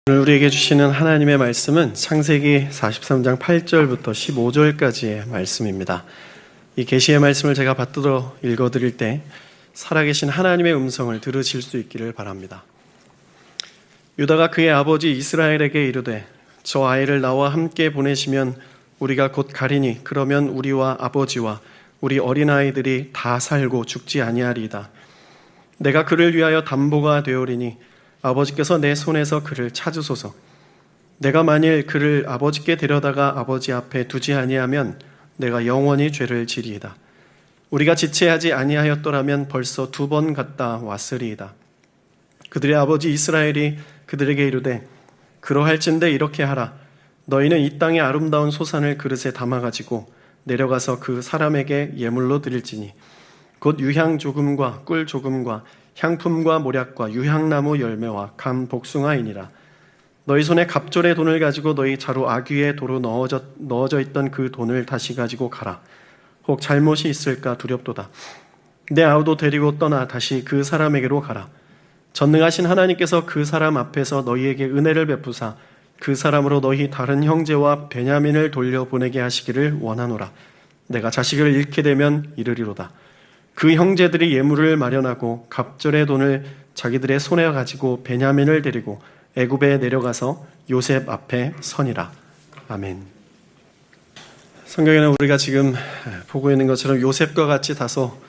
오늘 우리에게 주시는 하나님의 말씀은 창세기 43장 8절부터 15절까지의 말씀입니다. 이 계시의 말씀을 제가 받들어 읽어드릴 때 살아계신 하나님의 음성을 들으실 수 있기를 바랍니다. 유다가 그의 아버지 이스라엘에게 이르되 저 아이를 나와 함께 보내시면 우리가 곧 가리니 그러면 우리와 아버지와 우리 어린아이들이 다 살고 죽지 아니하리이다. 내가 그를 위하여 담보가 되오리니 아버지께서 내 손에서 그를 찾으소서. 내가 만일 그를 아버지께 데려다가 아버지 앞에 두지 아니하면 내가 영원히 죄를 지리이다. 우리가 지체하지 아니하였더라면 벌써 2번 갔다 왔으리이다. 그들의 아버지 이스라엘이 그들에게 이르되 그러할진대 이렇게 하라. 너희는 이 땅의 아름다운 소산을 그릇에 담아가지고 내려가서 그 사람에게 예물로 드릴지니 곧 유향 조금과 꿀 조금과 향품과 모략과 유향나무 열매와 감 복숭아이니라. 너희 손에 갑절의 돈을 가지고 너희 자루 아귀에 도로 넣어져 있던 그 돈을 다시 가지고 가라. 혹 잘못이 있을까 두렵도다. 내 아우도 데리고 떠나 다시 그 사람에게로 가라. 전능하신 하나님께서 그 사람 앞에서 너희에게 은혜를 베푸사 그 사람으로 너희 다른 형제와 베냐민을 돌려보내게 하시기를 원하노라. 내가 자식을 잃게 되면 이르리로다. 그 형제들이 예물을 마련하고 갑절의 돈을 자기들의 손에 가지고 베냐민을 데리고 애굽에 내려가서 요셉 앞에 서니라. 아멘. 성경에는 우리가 지금 보고 있는 것처럼 요셉과 같이 다소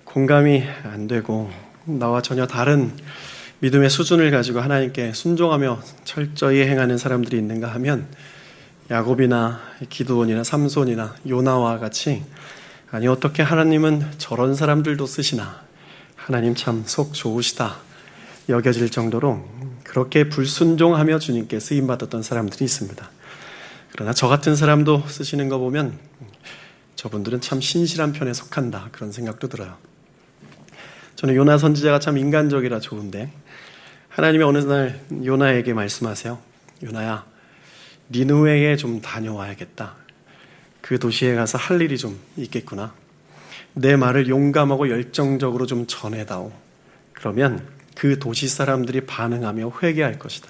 공감이 안 되고 나와 전혀 다른 믿음의 수준을 가지고 하나님께 순종하며 철저히 행하는 사람들이 있는가 하면 야곱이나 기드온이나 삼손이나 요나와 같이 아니 어떻게 하나님은 저런 사람들도 쓰시나, 하나님 참 속 좋으시다 여겨질 정도로 그렇게 불순종하며 주님께 쓰임받았던 사람들이 있습니다. 그러나 저 같은 사람도 쓰시는 거 보면 저분들은 참 신실한 편에 속한다 그런 생각도 들어요. 저는 요나 선지자가 참 인간적이라 좋은데 하나님이 어느 날 요나에게 말씀하세요. 요나야, 니느웨에 좀 다녀와야겠다. 그 도시에 가서 할 일이 좀 있겠구나. 내 말을 용감하고 열정적으로 좀 전해다오. 그러면 그 도시 사람들이 반응하며 회개할 것이다.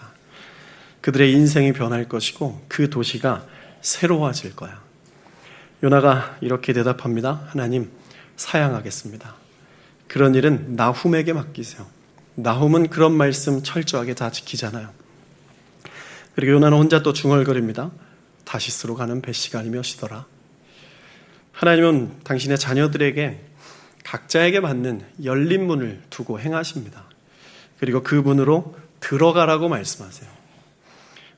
그들의 인생이 변할 것이고 그 도시가 새로워질 거야. 요나가 이렇게 대답합니다. 하나님, 사양하겠습니다. 그런 일은 나훔에게 맡기세요. 나훔은 그런 말씀 철저하게 다 지키잖아요. 그리고 요나는 혼자 또 중얼거립니다. 다시스로 가는 배 시간이 몇이더라. 하나님은 당신의 자녀들에게 각자에게 맞는 열린 문을 두고 행하십니다. 그리고 그 문으로 들어가라고 말씀하세요.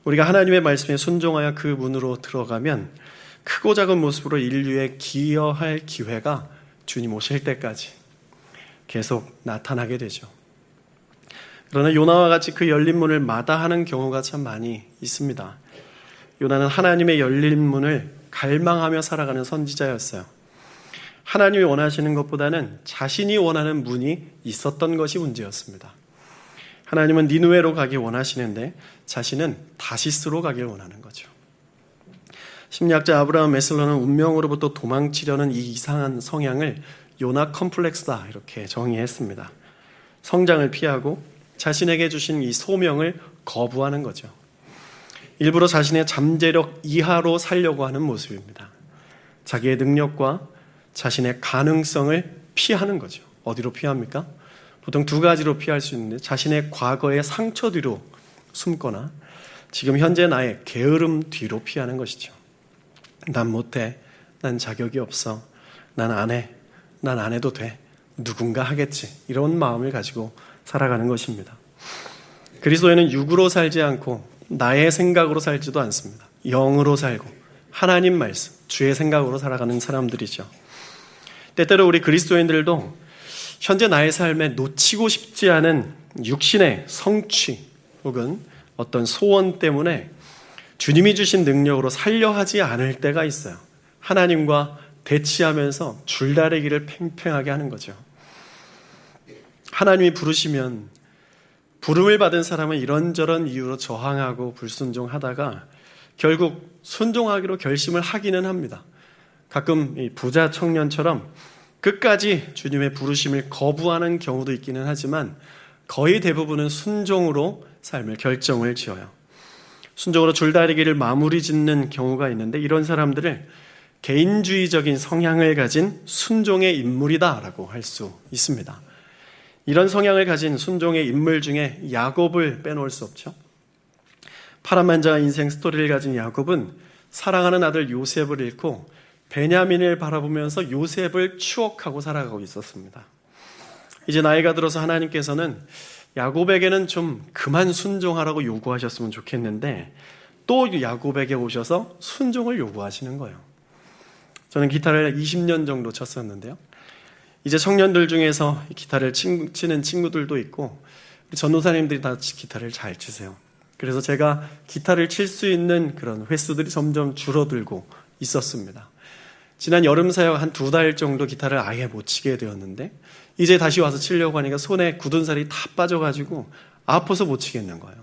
우리가 하나님의 말씀에 순종하여 그 문으로 들어가면 크고 작은 모습으로 인류에 기여할 기회가 주님 오실 때까지 계속 나타나게 되죠. 그러나 요나와 같이 그 열린 문을 마다하는 경우가 참 많이 있습니다. 요나는 하나님의 열린 문을 갈망하며 살아가는 선지자였어요. 하나님이 원하시는 것보다는 자신이 원하는 문이 있었던 것이 문제였습니다. 하나님은 니느웨로 가기 원하시는데 자신은 다시스로 가길 원하는 거죠. 심리학자 아브라함 메슬러는 운명으로부터 도망치려는 이 이상한 성향을 요나 컴플렉스다 이렇게 정의했습니다. 성장을 피하고 자신에게 주신 이 소명을 거부하는 거죠. 일부러 자신의 잠재력 이하로 살려고 하는 모습입니다. 자기의 능력과 자신의 가능성을 피하는 거죠. 어디로 피합니까? 보통 2가지로 피할 수 있는데 자신의 과거의 상처 뒤로 숨거나 지금 현재 나의 게으름 뒤로 피하는 것이죠. 난 못해, 난 자격이 없어, 난 안 해, 난 안 해도 돼, 누군가 하겠지, 이런 마음을 가지고 살아가는 것입니다. 그리스도인은 육으로 살지 않고 나의 생각으로 살지도 않습니다. 영으로 살고 하나님 말씀, 주의 생각으로 살아가는 사람들이죠. 때때로 우리 그리스도인들도 현재 나의 삶에 놓치고 싶지 않은 육신의 성취 혹은 어떤 소원 때문에 주님이 주신 능력으로 살려 하지 않을 때가 있어요. 하나님과 대치하면서 줄다리기를 팽팽하게 하는 거죠. 하나님이 부르시면 부름을 받은 사람은 이런저런 이유로 저항하고 불순종하다가 결국 순종하기로 결심을 하기는 합니다. 가끔 이 부자 청년처럼 끝까지 주님의 부르심을 거부하는 경우도 있기는 하지만 거의 대부분은 순종으로 삶을 결정을 지어요. 순종으로 줄다리기를 마무리 짓는 경우가 있는데, 이런 사람들을 개인주의적인 성향을 가진 순종의 인물이다라고 할 수 있습니다. 이런 성향을 가진 순종의 인물 중에 야곱을 빼놓을 수 없죠. 파란만장한 인생 스토리를 가진 야곱은 사랑하는 아들 요셉을 잃고 베냐민을 바라보면서 요셉을 추억하고 살아가고 있었습니다. 이제 나이가 들어서 하나님께서는 야곱에게는 좀 그만 순종하라고 요구하셨으면 좋겠는데 또 야곱에게 오셔서 순종을 요구하시는 거예요. 저는 기타를 20년 정도 쳤었는데요. 이제 청년들 중에서 기타를 치는 친구들도 있고 전도사님들이 다 기타를 잘 치세요. 그래서 제가 기타를 칠 수 있는 그런 횟수들이 점점 줄어들고 있었습니다. 지난 여름 사역 한 2달 정도 기타를 아예 못 치게 되었는데 이제 다시 와서 치려고 하니까 손에 굳은 살이 다 빠져가지고 아파서 못 치겠는 거예요.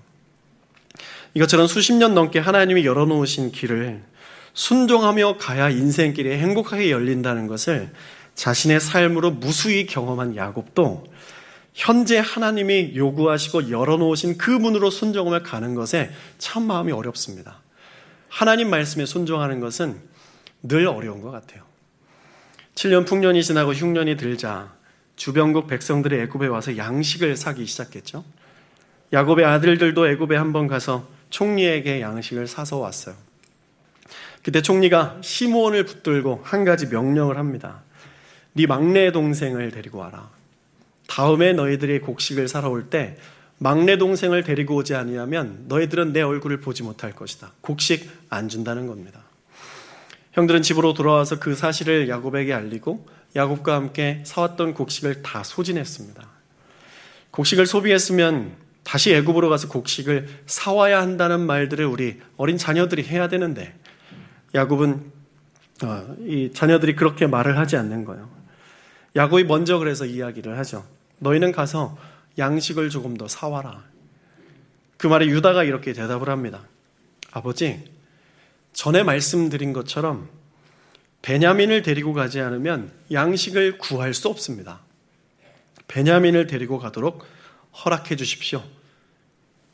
이것처럼 수십 년 넘게 하나님이 열어놓으신 길을 순종하며 가야 인생길이 행복하게 열린다는 것을 자신의 삶으로 무수히 경험한 야곱도 현재 하나님이 요구하시고 열어놓으신 그 문으로 순종하며 가는 것에 참 마음이 어렵습니다. 하나님 말씀에 순종하는 것은 늘 어려운 것 같아요. 7년 풍년이 지나고 흉년이 들자 주변국 백성들이 애굽에 와서 양식을 사기 시작했죠. 야곱의 아들들도 애굽에 한번 가서 총리에게 양식을 사서 왔어요. 그때 총리가 시므온을 붙들고 한 가지 명령을 합니다. 네 막내 동생을 데리고 와라. 다음에 너희들이 곡식을 사러 올 때 막내 동생을 데리고 오지 아니하면 너희들은 내 얼굴을 보지 못할 것이다. 곡식 안 준다는 겁니다. 형들은 집으로 돌아와서 그 사실을 야곱에게 알리고 야곱과 함께 사왔던 곡식을 다 소진했습니다. 곡식을 소비했으면 다시 애굽으로 가서 곡식을 사와야 한다는 말들을 우리 어린 자녀들이 해야 되는데 야곱은 이 자녀들이 그렇게 말을 하지 않는 거예요. 야곱이 먼저 그래서 이야기를 하죠. 너희는 가서 양식을 조금 더 사와라. 그 말에 유다가 이렇게 대답을 합니다. 아버지, 전에 말씀드린 것처럼 베냐민을 데리고 가지 않으면 양식을 구할 수 없습니다. 베냐민을 데리고 가도록 허락해 주십시오.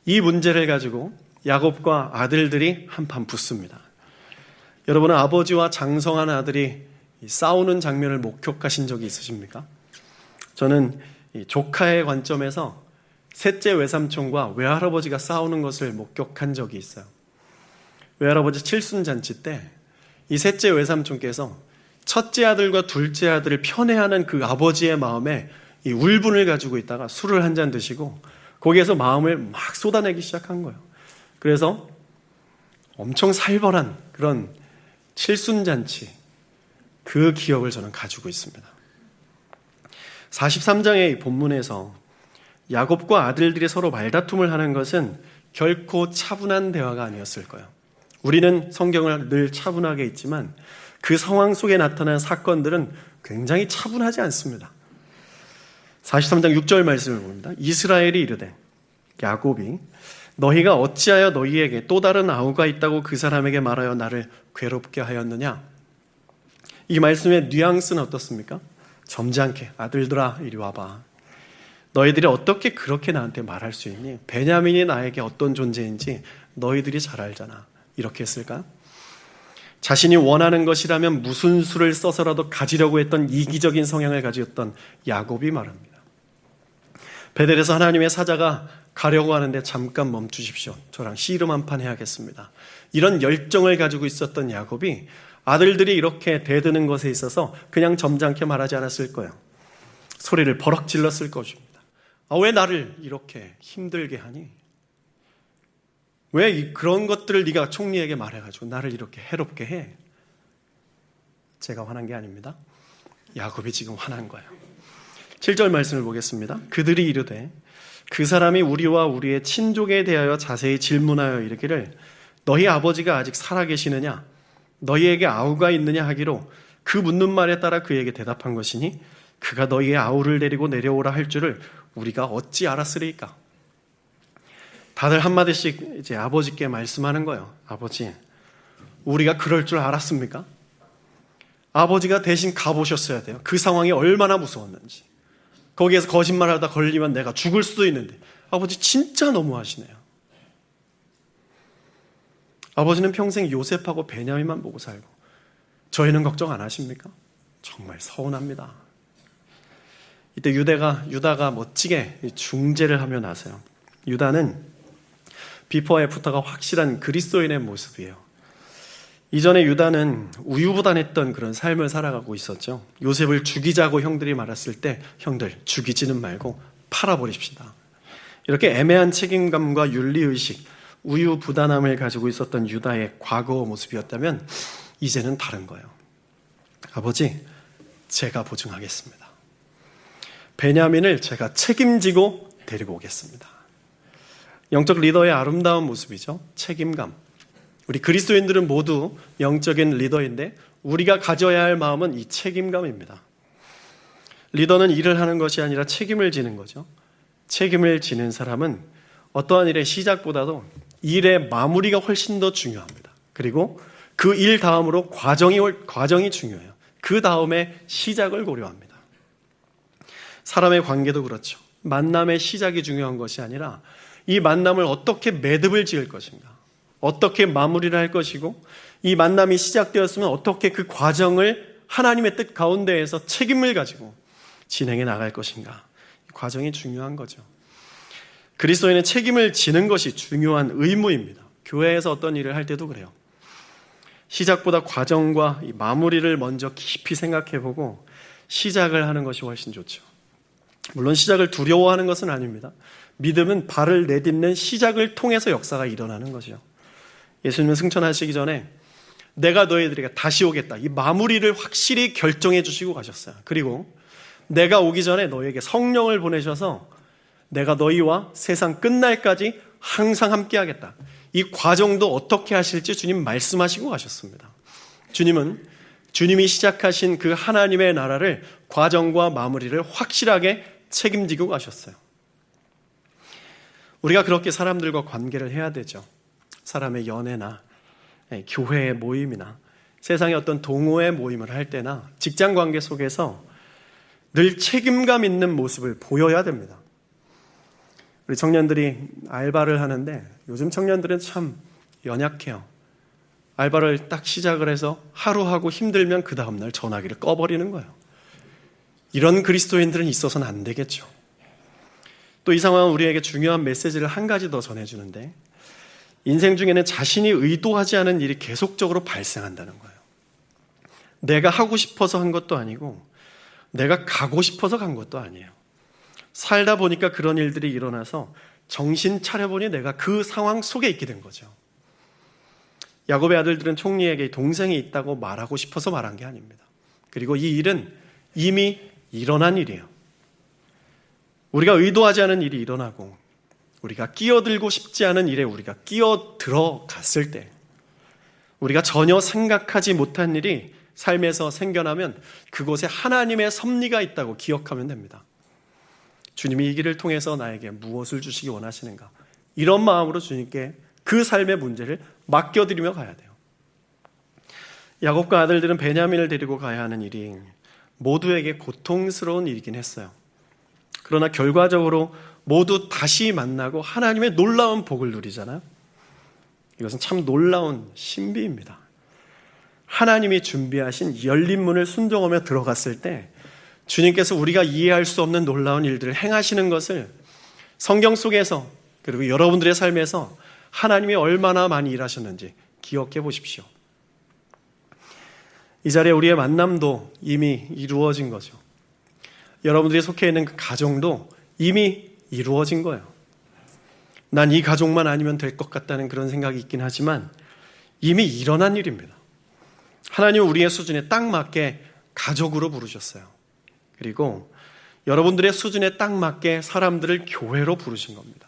이 문제를 가지고 야곱과 아들들이 한판 붙습니다. 여러분은 아버지와 장성한 아들이 싸우는 장면을 목격하신 적이 있으십니까? 저는 이 조카의 관점에서 셋째 외삼촌과 외할아버지가 싸우는 것을 목격한 적이 있어요. 외할아버지 칠순잔치 때 이 셋째 외삼촌께서 첫째 아들과 둘째 아들을 편애하는 그 아버지의 마음에 이 울분을 가지고 있다가 술을 한 잔 드시고 거기에서 마음을 막 쏟아내기 시작한 거예요. 그래서 엄청 살벌한 그런 칠순잔치, 그 기억을 저는 가지고 있습니다. 43장의 본문에서 야곱과 아들들이 서로 말다툼을 하는 것은 결코 차분한 대화가 아니었을 거예요. 우리는 성경을 늘 차분하게 읽지만 그 상황 속에 나타난 사건들은 굉장히 차분하지 않습니다. 43장 6절 말씀을 봅니다. 이스라엘이 이르되 야곱이 너희가 어찌하여 너희에게 또 다른 아우가 있다고 그 사람에게 말하여 나를 괴롭게 하였느냐. 이 말씀의 뉘앙스는 어떻습니까? 점잖게 아들들아 이리 와봐. 너희들이 어떻게 그렇게 나한테 말할 수 있니? 베냐민이 나에게 어떤 존재인지 너희들이 잘 알잖아. 이렇게 했을까? 자신이 원하는 것이라면 무슨 수를 써서라도 가지려고 했던 이기적인 성향을 가졌던 야곱이 말합니다. 베델에서 하나님의 사자가 가려고 하는데 잠깐 멈추십시오. 저랑 씨름 한판 해야겠습니다. 이런 열정을 가지고 있었던 야곱이 아들들이 이렇게 대드는 것에 있어서 그냥 점잖게 말하지 않았을 거예요. 소리를 버럭 질렀을 것입니다. 왜 나를 이렇게 힘들게 하니? 왜 그런 것들을 네가 총리에게 말해가지고 나를 이렇게 해롭게 해? 제가 화난 게 아닙니다. 야곱이 지금 화난 거예요. 7절 말씀을 보겠습니다. 그들이 이르되 그 사람이 우리와 우리의 친족에 대하여 자세히 질문하여 이르기를 너희 아버지가 아직 살아계시느냐? 너희에게 아우가 있느냐 하기로 그 묻는 말에 따라 그에게 대답한 것이니 그가 너희의 아우를 데리고 내려오라 할 줄을 우리가 어찌 알았으리까? 다들 한마디씩 이제 아버지께 말씀하는 거예요. 아버지, 우리가 그럴 줄 알았습니까? 아버지가 대신 가보셨어야 돼요. 그 상황이 얼마나 무서웠는지. 거기에서 거짓말하다 걸리면 내가 죽을 수도 있는데 아버지 진짜 너무하시네요. 아버지는 평생 요셉하고 베냐민만 보고 살고 저희는 걱정 안 하십니까? 정말 서운합니다. 이때 유다가 멋지게 중재를 하며 나서요. 유다는 비포와 애프터가 확실한 그리스도인의 모습이에요. 이전에 유다는 우유부단했던 그런 삶을 살아가고 있었죠. 요셉을 죽이자고 형들이 말했을 때 형들 죽이지는 말고 팔아버립시다. 이렇게 애매한 책임감과 윤리의식, 우유부단함을 가지고 있었던 유다의 과거 모습이었다면 이제는 다른 거예요. 아버지, 제가 보증하겠습니다. 베냐민을 제가 책임지고 데리고 오겠습니다. 영적 리더의 아름다운 모습이죠. 책임감. 우리 그리스도인들은 모두 영적인 리더인데 우리가 가져야 할 마음은 이 책임감입니다. 리더는 일을 하는 것이 아니라 책임을 지는 거죠. 책임을 지는 사람은 어떠한 일의 시작보다도 일의 마무리가 훨씬 더 중요합니다. 그리고 그 일 다음으로 과정이 중요해요. 그 다음에 시작을 고려합니다. 사람의 관계도 그렇죠. 만남의 시작이 중요한 것이 아니라 이 만남을 어떻게 매듭을 지을 것인가, 어떻게 마무리를 할 것이고, 이 만남이 시작되었으면 어떻게 그 과정을 하나님의 뜻 가운데에서 책임을 가지고 진행해 나갈 것인가. 이 과정이 중요한 거죠. 그리스도인은 책임을 지는 것이 중요한 의무입니다. 교회에서 어떤 일을 할 때도 그래요. 시작보다 과정과 이 마무리를 먼저 깊이 생각해보고 시작을 하는 것이 훨씬 좋죠. 물론 시작을 두려워하는 것은 아닙니다. 믿음은 발을 내딛는 시작을 통해서 역사가 일어나는 것이요. 예수님은 승천하시기 전에 내가 너희들에게 다시 오겠다, 이 마무리를 확실히 결정해 주시고 가셨어요. 그리고 내가 오기 전에 너희에게 성령을 보내셔서 내가 너희와 세상 끝날까지 항상 함께 하겠다, 이 과정도 어떻게 하실지 주님 말씀하시고 가셨습니다. 주님은 주님이 시작하신 그 하나님의 나라를 과정과 마무리를 확실하게 책임지고 가셨어요. 우리가 그렇게 사람들과 관계를 해야 되죠. 사람의 연애나 교회의 모임이나 세상의 어떤 동호회 모임을 할 때나 직장 관계 속에서 늘 책임감 있는 모습을 보여야 됩니다. 우리 청년들이 알바를 하는데 요즘 청년들은 참 연약해요. 알바를 딱 시작을 해서 하루 하고 힘들면 그 다음날 전화기를 꺼버리는 거예요. 이런 그리스도인들은 있어서는 안 되겠죠. 또 이 상황은 우리에게 중요한 메시지를 한 가지 더 전해주는데, 인생 중에는 자신이 의도하지 않은 일이 계속적으로 발생한다는 거예요. 내가 하고 싶어서 한 것도 아니고 내가 가고 싶어서 간 것도 아니에요. 살다 보니까 그런 일들이 일어나서 정신 차려보니 내가 그 상황 속에 있게 된 거죠. 야곱의 아들들은 총리에게 동생이 있다고 말하고 싶어서 말한 게 아닙니다. 그리고 이 일은 이미 일어난 일이에요. 우리가 의도하지 않은 일이 일어나고 우리가 끼어들고 싶지 않은 일에 우리가 끼어들어갔을 때, 우리가 전혀 생각하지 못한 일이 삶에서 생겨나면 그곳에 하나님의 섭리가 있다고 기억하면 됩니다. 주님이 이 길을 통해서 나에게 무엇을 주시기 원하시는가, 이런 마음으로 주님께 그 삶의 문제를 맡겨드리며 가야 돼요. 야곱과 아들들은 베냐민을 데리고 가야 하는 일이 모두에게 고통스러운 일이긴 했어요. 그러나 결과적으로 모두 다시 만나고 하나님의 놀라운 복을 누리잖아요. 이것은 참 놀라운 신비입니다. 하나님이 준비하신 열린 문을 순종하며 들어갔을 때 주님께서 우리가 이해할 수 없는 놀라운 일들을 행하시는 것을 성경 속에서, 그리고 여러분들의 삶에서 하나님이 얼마나 많이 일하셨는지 기억해 보십시오. 이 자리에 우리의 만남도 이미 이루어진 거죠. 여러분들이 속해 있는 그 가정도 이미 이루어진 거예요. 난 이 가족만 아니면 될 것 같다는 그런 생각이 있긴 하지만 이미 일어난 일입니다. 하나님은 우리의 수준에 딱 맞게 가족으로 부르셨어요. 그리고 여러분들의 수준에 딱 맞게 사람들을 교회로 부르신 겁니다.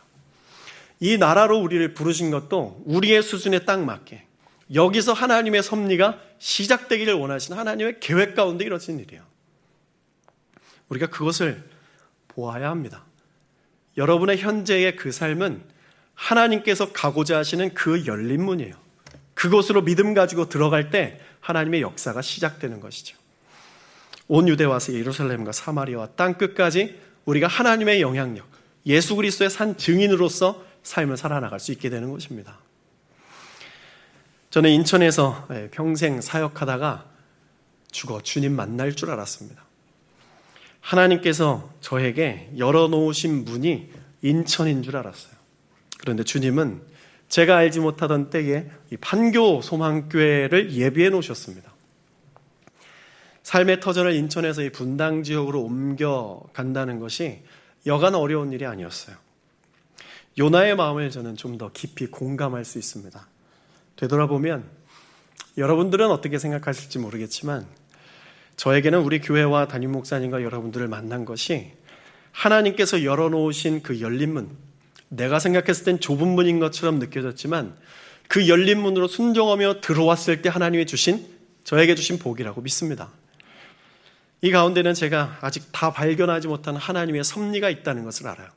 이 나라로 우리를 부르신 것도 우리의 수준에 딱 맞게, 여기서 하나님의 섭리가 시작되기를 원하시는 하나님의 계획 가운데 이루어진 일이에요. 우리가 그것을 보아야 합니다. 여러분의 현재의 그 삶은 하나님께서 가고자 하시는 그 열린 문이에요. 그곳으로 믿음 가지고 들어갈 때 하나님의 역사가 시작되는 것이죠. 온 유대와 예루살렘과 사마리아와 땅 끝까지 우리가 하나님의 영향력, 예수 그리스도의 산 증인으로서 삶을 살아나갈 수 있게 되는 것입니다. 저는 인천에서 평생 사역하다가 죽어 주님 만날 줄 알았습니다. 하나님께서 저에게 열어놓으신 문이 인천인 줄 알았어요. 그런데 주님은 제가 알지 못하던 때에 이 판교 소망교회를 예비해 놓으셨습니다. 삶의 터전을 인천에서 이 분당 지역으로 옮겨간다는 것이 여간 어려운 일이 아니었어요. 요나의 마음을 저는 좀 더 깊이 공감할 수 있습니다. 되돌아보면 여러분들은 어떻게 생각하실지 모르겠지만 저에게는 우리 교회와 담임 목사님과 여러분들을 만난 것이 하나님께서 열어놓으신 그 열린 문, 내가 생각했을 땐 좁은 문인 것처럼 느껴졌지만 그 열린 문으로 순종하며 들어왔을 때 하나님이 저에게 주신 복이라고 믿습니다. 이 가운데는 제가 아직 다 발견하지 못한 하나님의 섭리가 있다는 것을 알아요.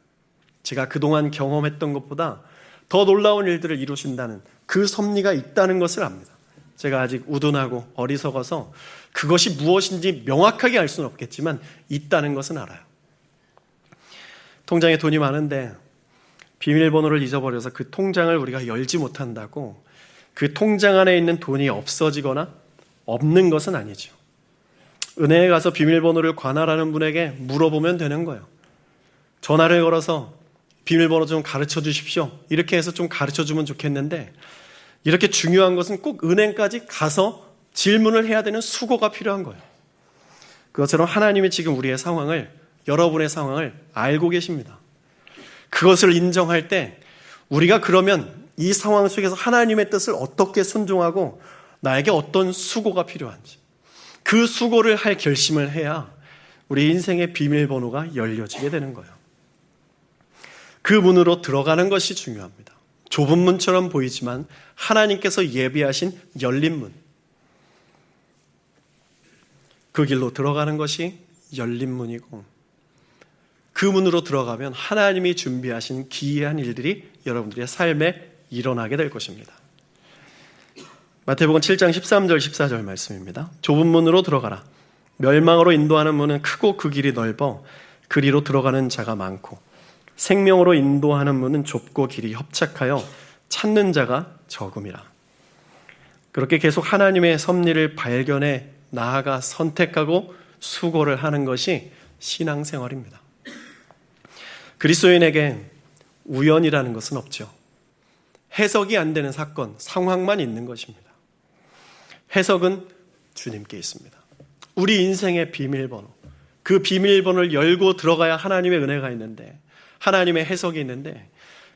제가 그동안 경험했던 것보다 더 놀라운 일들을 이루신다는 그 섭리가 있다는 것을 압니다. 제가 아직 우둔하고 어리석어서 그것이 무엇인지 명확하게 알 수는 없겠지만 있다는 것은 알아요. 통장에 돈이 많은데 비밀번호를 잊어버려서 그 통장을 우리가 열지 못한다고 그 통장 안에 있는 돈이 없어지거나 없는 것은 아니죠. 은행에 가서 비밀번호를 관할하는 분에게 물어보면 되는 거예요. 전화를 걸어서 비밀번호 좀 가르쳐 주십시오. 이렇게 해서 좀 가르쳐 주면 좋겠는데 이렇게 중요한 것은 꼭 은행까지 가서 질문을 해야 되는 수고가 필요한 거예요. 그것처럼 하나님이 지금 우리의 상황을, 여러분의 상황을 알고 계십니다. 그것을 인정할 때 우리가 그러면 이 상황 속에서 하나님의 뜻을 어떻게 순종하고 나에게 어떤 수고가 필요한지 그 수고를 할 결심을 해야 우리 인생의 비밀번호가 열려지게 되는 거예요. 그 문으로 들어가는 것이 중요합니다. 좁은 문처럼 보이지만 하나님께서 예비하신 열린 문, 그 길로 들어가는 것이 열린 문이고 그 문으로 들어가면 하나님이 준비하신 기이한 일들이 여러분들의 삶에 일어나게 될 것입니다. 마태복음 7장 13절 14절 말씀입니다. 좁은 문으로 들어가라. 멸망으로 인도하는 문은 크고 그 길이 넓어 그리로 들어가는 자가 많고 생명으로 인도하는 문은 좁고 길이 협착하여 찾는 자가 적음이라. 그렇게 계속 하나님의 섭리를 발견해 나아가 선택하고 수고를 하는 것이 신앙생활입니다. 그리스도인에게 우연이라는 것은 없죠. 해석이 안 되는 사건, 상황만 있는 것입니다. 해석은 주님께 있습니다. 우리 인생의 비밀번호, 그 비밀번호를 열고 들어가야 하나님의 은혜가 있는데, 하나님의 해석이 있는데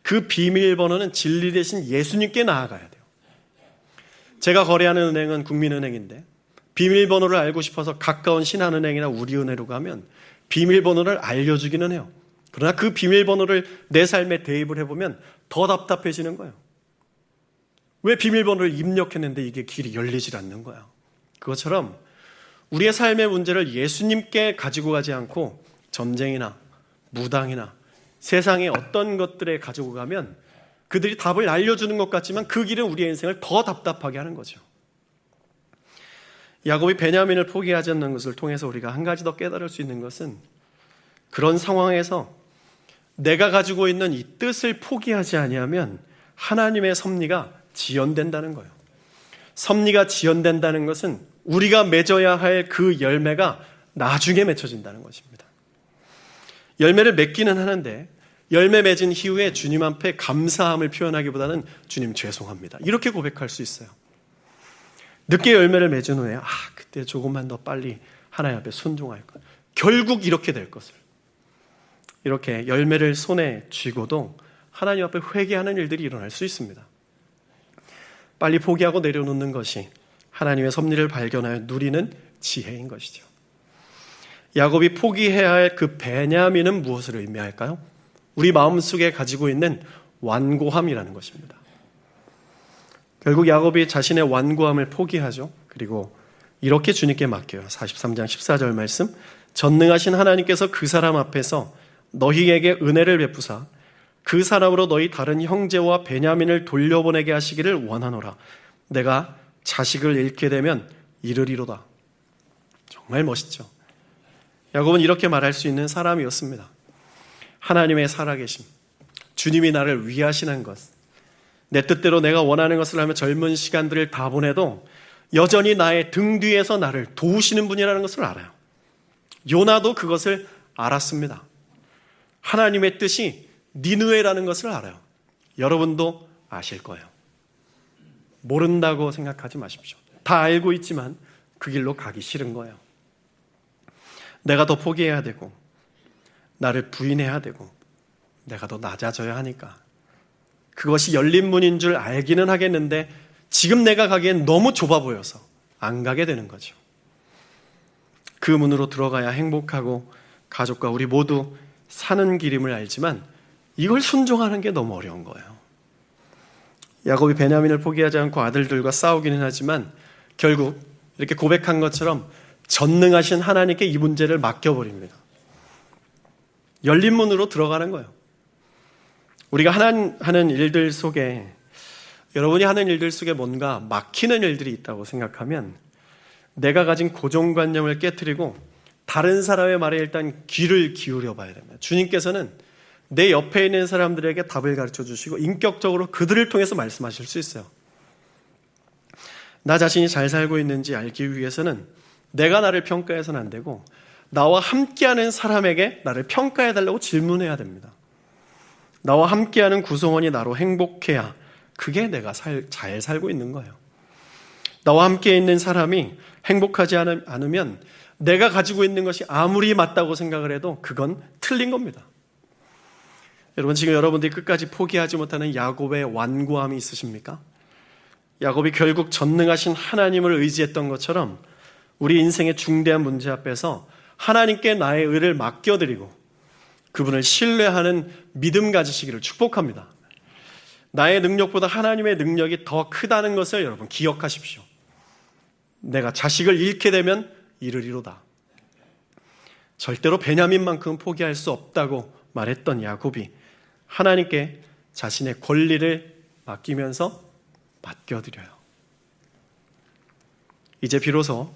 그 비밀번호는 진리 대신 예수님께 나아가야 돼요. 제가 거래하는 은행은 국민은행인데 비밀번호를 알고 싶어서 가까운 신한은행이나 우리은행으로 가면 비밀번호를 알려주기는 해요. 그러나 그 비밀번호를 내 삶에 대입을 해보면 더 답답해지는 거예요. 왜 비밀번호를 입력했는데 이게 길이 열리질 않는 거야. 그것처럼 우리의 삶의 문제를 예수님께 가지고 가지 않고 점쟁이나 무당이나 세상의 어떤 것들에 가지고 가면 그들이 답을 알려주는 것 같지만 그 길은 우리의 인생을 더 답답하게 하는 거죠. 야곱이 베냐민을 포기하지 않는 것을 통해서 우리가 한 가지 더 깨달을 수 있는 것은 그런 상황에서 내가 가지고 있는 이 뜻을 포기하지 아니하면 하나님의 섭리가 지연된다는 거예요. 섭리가 지연된다는 것은 우리가 맺어야 할 그 열매가 나중에 맺혀진다는 것입니다. 열매를 맺기는 하는데 열매 맺은 이후에 주님 앞에 감사함을 표현하기보다는 주님 죄송합니다. 이렇게 고백할 수 있어요. 늦게 열매를 맺은 후에 그때 조금만 더 빨리 하나님 앞에 순종할 것. 결국 이렇게 될 것을. 이렇게 열매를 손에 쥐고도 하나님 앞에 회개하는 일들이 일어날 수 있습니다. 빨리 포기하고 내려놓는 것이 하나님의 섭리를 발견하여 누리는 지혜인 것이죠. 야곱이 포기해야 할 그 베냐민은 무엇을 의미할까요? 우리 마음속에 가지고 있는 완고함이라는 것입니다. 결국 야곱이 자신의 완고함을 포기하죠. 그리고 이렇게 주님께 맡겨요. 43장 14절 말씀. 전능하신 하나님께서 그 사람 앞에서 너희에게 은혜를 베푸사 그 사람으로 너희 다른 형제와 베냐민을 돌려보내게 하시기를 원하노라. 내가 자식을 잃게 되면 이르리로다. 정말 멋있죠. 야곱은 이렇게 말할 수 있는 사람이었습니다. 하나님의 살아계심, 주님이 나를 위하시는 것, 내 뜻대로 내가 원하는 것을 하며 젊은 시간들을 다 보내도 여전히 나의 등 뒤에서 나를 도우시는 분이라는 것을 알아요. 요나도 그것을 알았습니다. 하나님의 뜻이 니느웨라는 것을 알아요. 여러분도 아실 거예요. 모른다고 생각하지 마십시오. 다 알고 있지만 그 길로 가기 싫은 거예요. 내가 더 포기해야 되고 나를 부인해야 되고 내가 더 낮아져야 하니까 그것이 열린 문인 줄 알기는 하겠는데 지금 내가 가기엔 너무 좁아 보여서 안 가게 되는 거죠. 그 문으로 들어가야 행복하고 가족과 우리 모두 사는 길임을 알지만 이걸 순종하는 게 너무 어려운 거예요. 야곱이 베냐민을 포기하지 않고 아들들과 싸우기는 하지만 결국 이렇게 고백한 것처럼 전능하신 하나님께 이 문제를 맡겨버립니다. 열린 문으로 들어가는 거예요. 우리가 하는 일들 속에, 여러분이 하는 일들 속에 뭔가 막히는 일들이 있다고 생각하면 내가 가진 고정관념을 깨트리고 다른 사람의 말에 일단 귀를 기울여 봐야 됩니다. 주님께서는 내 옆에 있는 사람들에게 답을 가르쳐 주시고 인격적으로 그들을 통해서 말씀하실 수 있어요. 나 자신이 잘 살고 있는지 알기 위해서는 내가 나를 평가해서는 안 되고 나와 함께하는 사람에게 나를 평가해달라고 질문해야 됩니다. 나와 함께하는 구성원이 나로 행복해야 그게 내가 잘 살고 있는 거예요. 나와 함께 있는 사람이 행복하지 않으면 내가 가지고 있는 것이 아무리 맞다고 생각을 해도 그건 틀린 겁니다. 여러분, 지금 여러분들이 끝까지 포기하지 못하는 야곱의 완고함이 있으십니까? 야곱이 결국 전능하신 하나님을 의지했던 것처럼 우리 인생의 중대한 문제 앞에서 하나님께 나의 의를 맡겨드리고 그분을 신뢰하는 믿음 가지시기를 축복합니다. 나의 능력보다 하나님의 능력이 더 크다는 것을 여러분 기억하십시오. 내가 자식을 잃게 되면 이르리로다. 절대로 베냐민만큼 포기할 수 없다고 말했던 야곱이 하나님께 자신의 권리를 맡기면서 맡겨드려요. 이제 비로소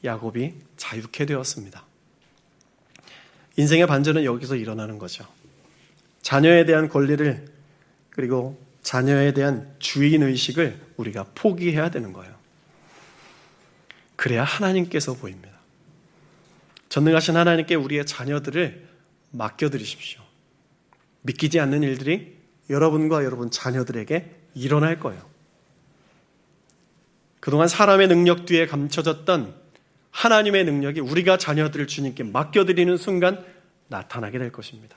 야곱이 자유케 되었습니다. 인생의 반전은 여기서 일어나는 거죠. 자녀에 대한 권리를 그리고 자녀에 대한 주인의식을 우리가 포기해야 되는 거예요. 그래야 하나님께서 보입니다. 전능하신 하나님께 우리의 자녀들을 맡겨드리십시오. 믿기지 않는 일들이 여러분과 여러분 자녀들에게 일어날 거예요. 그동안 사람의 능력 뒤에 감춰졌던 하나님의 능력이 우리가 자녀들을 주님께 맡겨드리는 순간 나타나게 될 것입니다.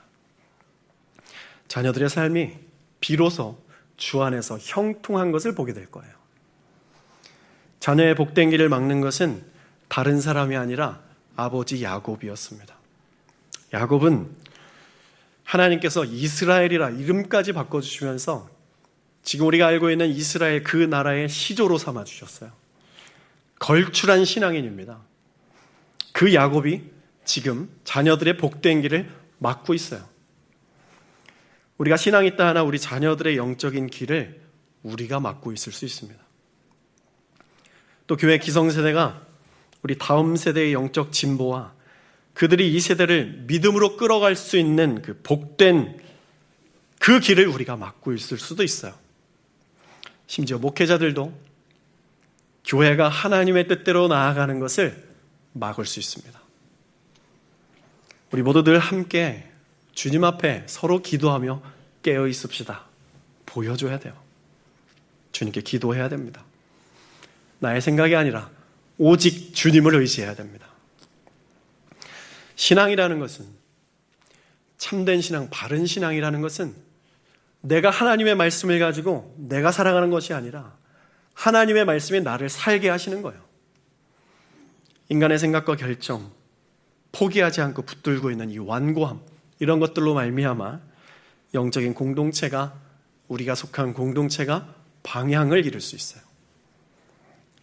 자녀들의 삶이 비로소 주 안에서 형통한 것을 보게 될 거예요. 자녀의 복된 길을 막는 것은 다른 사람이 아니라 아버지 야곱이었습니다. 야곱은 하나님께서 이스라엘이라 이름까지 바꿔주시면서 지금 우리가 알고 있는 이스라엘 그 나라의 시조로 삼아주셨어요. 걸출한 신앙인입니다. 그 야곱이 지금 자녀들의 복된 길을 막고 있어요. 우리가 신앙이 있다 하나 우리 자녀들의 영적인 길을 우리가 막고 있을 수 있습니다. 또 교회 기성세대가 우리 다음 세대의 영적 진보와 그들이 이 세대를 믿음으로 끌어갈 수 있는 그 복된 그 길을 우리가 막고 있을 수도 있어요. 심지어 목회자들도 교회가 하나님의 뜻대로 나아가는 것을 막을 수 있습니다. 우리 모두들 함께 주님 앞에 서로 기도하며 깨어 있읍시다. 보여줘야 돼요. 주님께 기도해야 됩니다. 나의 생각이 아니라 오직 주님을 의지해야 됩니다. 신앙이라는 것은, 참된 신앙, 바른 신앙이라는 것은 내가 하나님의 말씀을 가지고 내가 살아가는 것이 아니라 하나님의 말씀이 나를 살게 하시는 거예요. 인간의 생각과 결정, 포기하지 않고 붙들고 있는 이 완고함, 이런 것들로 말미암아 영적인 공동체가, 우리가 속한 공동체가 방향을 잃을 수 있어요.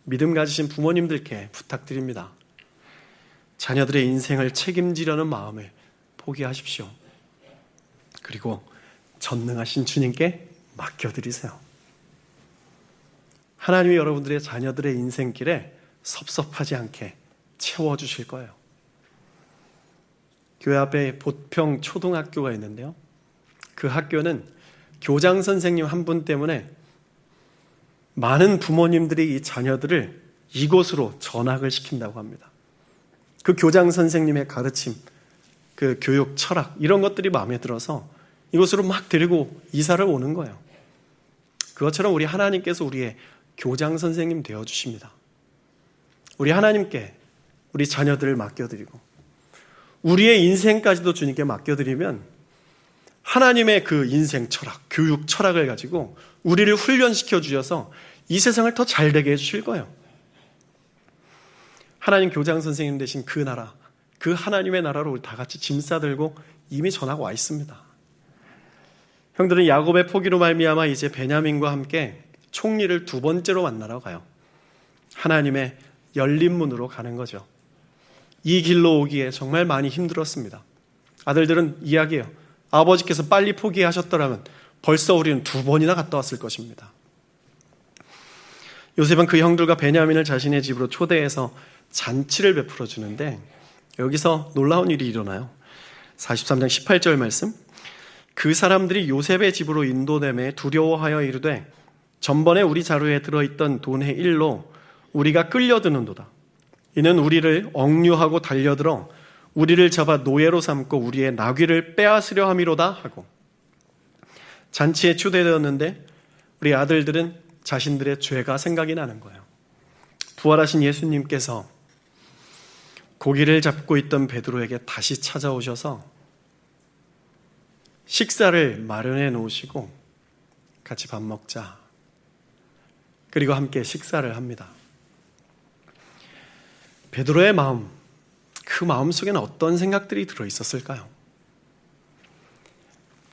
믿음 가지신 부모님들께 부탁드립니다. 자녀들의 인생을 책임지려는 마음을 포기하십시오. 그리고 전능하신 주님께 맡겨드리세요. 하나님이 여러분들의 자녀들의 인생길에 섭섭하지 않게 채워주실 거예요. 교회 앞에 보평 초등학교가 있는데요. 그 학교는 교장 선생님 한 분 때문에 많은 부모님들이 이 자녀들을 이곳으로 전학을 시킨다고 합니다. 그 교장 선생님의 가르침, 그 교육 철학 이런 것들이 마음에 들어서 이곳으로 막 데리고 이사를 오는 거예요. 그것처럼 우리 하나님께서 우리의 교장 선생님 되어주십니다. 우리 하나님께 우리 자녀들을 맡겨드리고 우리의 인생까지도 주님께 맡겨드리면 하나님의 그 인생 철학, 교육 철학을 가지고 우리를 훈련시켜 주셔서 이 세상을 더 잘되게 해주실 거예요. 하나님 교장 선생님 되신 그 나라, 그 하나님의 나라로 우리 다 같이 짐 싸들고 이미 전하고 와 있습니다. 형들은 야곱의 포기로 말미암아 이제 베냐민과 함께 총리를 두 번째로 만나러 가요. 하나님의 열린 문으로 가는 거죠. 이 길로 오기에 정말 많이 힘들었습니다. 아들들은 이야기해요. 아버지께서 빨리 포기하셨더라면 벌써 우리는 두 번이나 갔다 왔을 것입니다. 요셉은 그 형들과 베냐민을 자신의 집으로 초대해서 잔치를 베풀어 주는데 여기서 놀라운 일이 일어나요. 43장 18절 말씀. 그 사람들이 요셉의 집으로 인도됨에 두려워하여 이르되 전번에 우리 자루에 들어있던 돈의 일로 우리가 끌려드는도다. 이는 우리를 억류하고 달려들어 우리를 잡아 노예로 삼고 우리의 나귀를 빼앗으려 함이로다 하고. 잔치에 초대되었는데 우리 아들들은 자신들의 죄가 생각이 나는 거예요. 부활하신 예수님께서 고기를 잡고 있던 베드로에게 다시 찾아오셔서 식사를 마련해 놓으시고 같이 밥 먹자. 그리고 함께 식사를 합니다. 베드로의 마음, 그 마음 속에는 어떤 생각들이 들어있었을까요?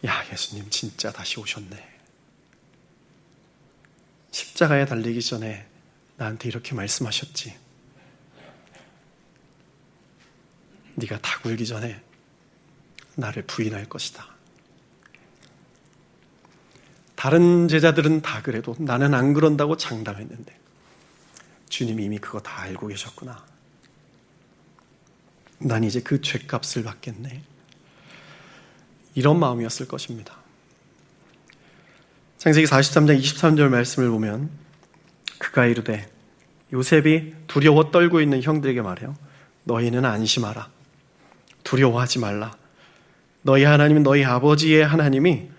야, 예수님 진짜 다시 오셨네. 십자가에 달리기 전에 나한테 이렇게 말씀하셨지. 네가 다 굴기 전에 나를 부인할 것이다. 다른 제자들은 다 그래도 나는 안 그런다고 장담했는데 주님이 이미 그거 다 알고 계셨구나. 난 이제 그 죄값을 받겠네. 이런 마음이었을 것입니다. 창세기 43장 23절 말씀을 보면 그가 이르되 요셉이 두려워 떨고 있는 형들에게 말해요. 너희는 안심하라. 두려워하지 말라. 너희 하나님은 너희 아버지의 하나님이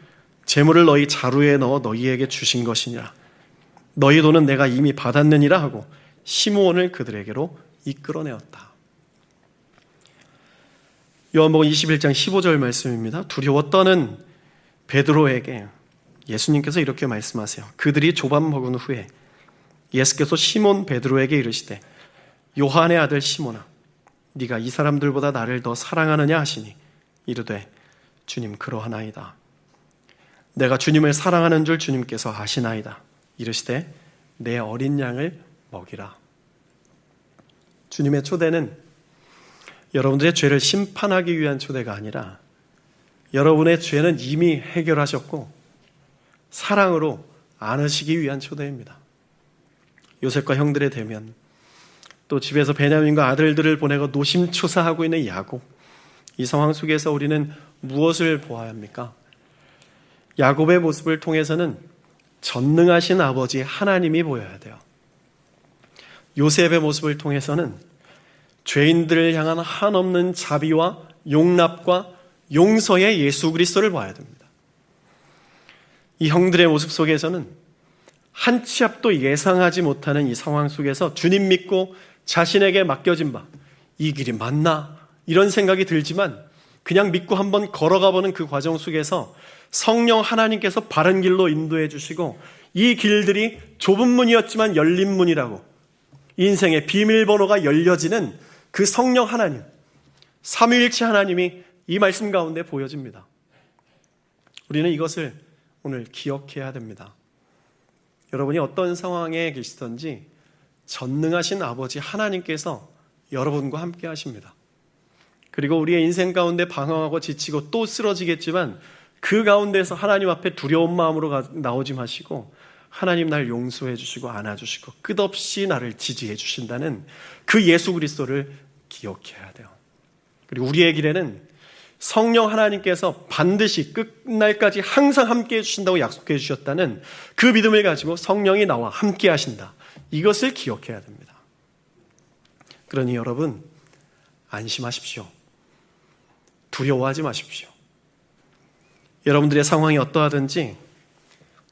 재물을 너희 자루에 넣어 너희에게 주신 것이니라. 너희 돈은 내가 이미 받았느니라 하고 시므온을 그들에게로 이끌어내었다. 요한복음 21장 15절 말씀입니다. 두려워 떠는 베드로에게 예수님께서 이렇게 말씀하세요. 그들이 조밥 먹은 후에 예수께서 시몬 베드로에게 이르시되 요한의 아들 시몬아 네가 이 사람들보다 나를 더 사랑하느냐 하시니 이르되 주님 그러하나이다. 내가 주님을 사랑하는 줄 주님께서 아시나이다. 이르시되 내 어린 양을 먹이라. 주님의 초대는 여러분들의 죄를 심판하기 위한 초대가 아니라 여러분의 죄는 이미 해결하셨고 사랑으로 안으시기 위한 초대입니다. 요셉과 형들의 대면, 또 집에서 베냐민과 아들들을 보내고 노심초사하고 있는 야곱, 이 상황 속에서 우리는 무엇을 보아야 합니까? 야곱의 모습을 통해서는 전능하신 아버지 하나님이 보여야 돼요. 요셉의 모습을 통해서는 죄인들을 향한 한없는 자비와 용납과 용서의 예수 그리스도를 봐야 됩니다. 이 형들의 모습 속에서는 한 치 앞도 예상하지 못하는 이 상황 속에서 주님 믿고 자신에게 맡겨진 바, 이 길이 맞나? 이런 생각이 들지만 그냥 믿고 한번 걸어가 보는 그 과정 속에서 성령 하나님께서 바른 길로 인도해 주시고 이 길들이 좁은 문이었지만 열린 문이라고 인생의 비밀번호가 열려지는 그 성령 하나님, 삼위일체 하나님이 이 말씀 가운데 보여집니다. 우리는 이것을 오늘 기억해야 됩니다. 여러분이 어떤 상황에 계시든지 전능하신 아버지 하나님께서 여러분과 함께 하십니다. 그리고 우리의 인생 가운데 방황하고 지치고 또 쓰러지겠지만 그 가운데서 하나님 앞에 두려운 마음으로 나오지 마시고 하나님 날 용서해 주시고 안아주시고 끝없이 나를 지지해 주신다는 그 예수 그리스도를 기억해야 돼요. 그리고 우리의 길에는 성령 하나님께서 반드시 끝날까지 항상 함께 해주신다고 약속해 주셨다는 그 믿음을 가지고 성령이 나와 함께 하신다. 이것을 기억해야 됩니다. 그러니 여러분, 안심하십시오. 두려워하지 마십시오. 여러분들의 상황이 어떠하든지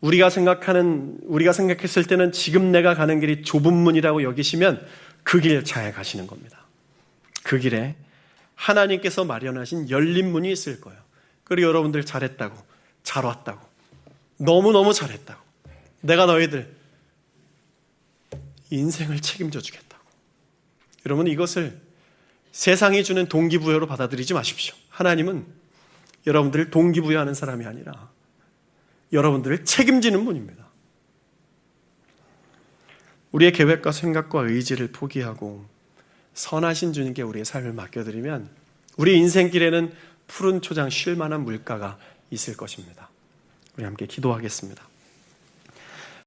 우리가 생각했을 때는 지금 내가 가는 길이 좁은 문이라고 여기시면 그 길 잘 가시는 겁니다. 그 길에 하나님께서 마련하신 열린 문이 있을 거예요. 그리고 여러분들 잘했다고, 잘 왔다고, 너무너무 잘했다고, 내가 너희들 인생을 책임져 주겠다고. 여러분, 이것을 세상이 주는 동기부여로 받아들이지 마십시오. 하나님은 여러분들을 동기부여하는 사람이 아니라 여러분들을 책임지는 분입니다. 우리의 계획과 생각과 의지를 포기하고 선하신 주님께 우리의 삶을 맡겨드리면 우리 인생길에는 푸른 초장 쉴 만한 물가가 있을 것입니다. 우리 함께 기도하겠습니다.